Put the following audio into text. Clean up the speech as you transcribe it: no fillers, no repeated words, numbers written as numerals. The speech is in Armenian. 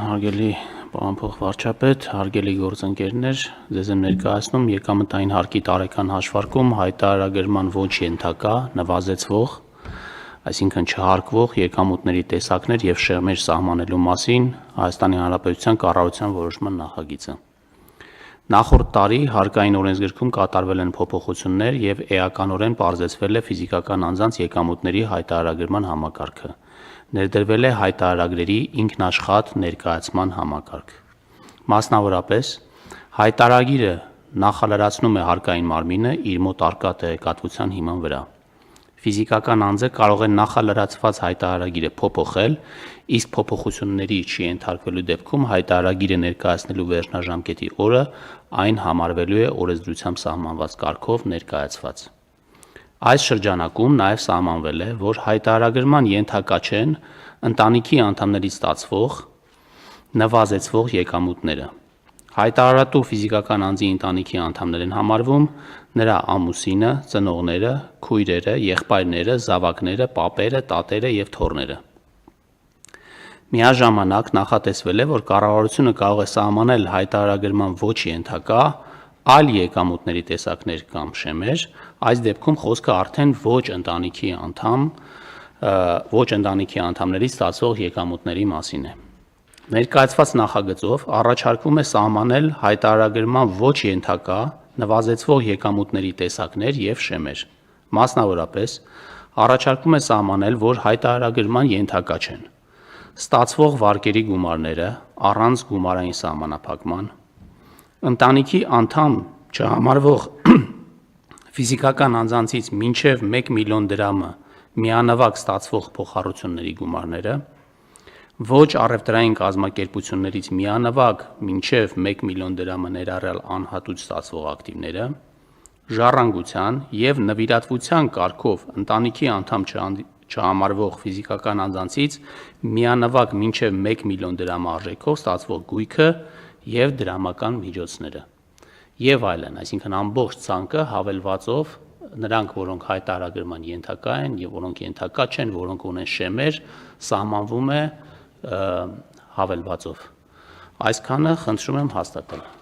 հարգելի պարոն փոխվարչապետ, հարգելի գործընկերներ, ձեզ եմ ներկայացնում եկամտային հարկի տարեկան հաշվարկում հայտարարագրման ոչ ենթակա, նվազեցվող, այսինքն չհարկվող եկամուտների տեսակներ եւ շեմեր սահմանելու մասին Հայաստանի Հանրապետության կառավարության որոշման նախագիծը։ Նախորդ տարի հարկային օրենսգրքում կատարվել են փոփոխություններ եւ էականորեն պարզեցվել է ֆիզիկական անձանց եկամուտների հայտարարագրման համակարգը։ Ներդրվել է հայտարարագրերի ինքնաշխատ ներկայացման համակարգ։ Մասնավորապես, հայտարարագիրը նախալրացնում է հարկային մարմինը իր մոտ առկա տեղեկատվության հիման վրա։ Ֆիզիկական անձը կարող է նախալրացված հայտարարագիրը փոփոխել, իսկ փոփոխությունների չենթարկվելու դեպքում հայտարարագիրը ներկայացնելու վերջնաժամկետի օրը այն համարվելու է օրենսդրությամբ սահմանված կարգով ներկայացված։ Այս շրջանակում նաև սահմանվել է, որ հայտարարագրման ենթակա չեն ընտանիքի անդամներից ստացվող, նվազեցվող եկամուտները։ Հայտարարատու ֆիզիկական անձի ընտանիքի անդամներ են համարվում նրա ամուսինը, ծնողները, քույրերը, եղբայրները, զավակները, պապերը, տատերը եւ թոռները։ Միաժամանակ նախատեսվել է, որ կառավարությունը կարող է սահմանել հայտարարագրման ոչ ենթակա այլ եկամուտների տեսակներ կամ շեմեր, այս դեպքում խոսքը արդեն ոչ ընտանիքի անդամներից ստացվող եկամուտների մասին է։ Ներկայացված նախագծով առաջարկվում է սահմանել հայտարարագրման ոչ ենթակա նվազեցվող եկամուտների տեսակներ եւ շեմեր։ Մասնավորապես, առաջարկվում է սահմանել, որ հայտարարագրման ենթակա չեն ստացվող վարկերի գումարները առանց գումարային սահմանափակման, ընտանիքի անդամ չհամարվող ֆիզիկական անձանցից մինչև 1 միլիոն դրամը միանվագ ստացվող փոխառությունների գումարները, ոչ առևտրային կազմակերպություններից միանվագ մինչև 1 միլիոն դրամը ներառյալ անհատուց ստացվող ակտիվները, ժառանգության եւ նվիրատվության կարգով ընտանիքի անդամ չհամարվող ֆիզիկական անձանցից միանվագ մինչև 1 միլիոն դրամ արժեքով ստացվող գույքը եւ դրամական միջոցները եւ այլն, այսինքն ամբողջ ցանկը հավելվածով նրանք, որոնք հայտարարագրման ենթակա են եւ որոնք ենթակա չեն, որոնք ունեն շեմեր, սահմանվում է հավելվածով։ Այսքանը խնդրում եմ հաստատել։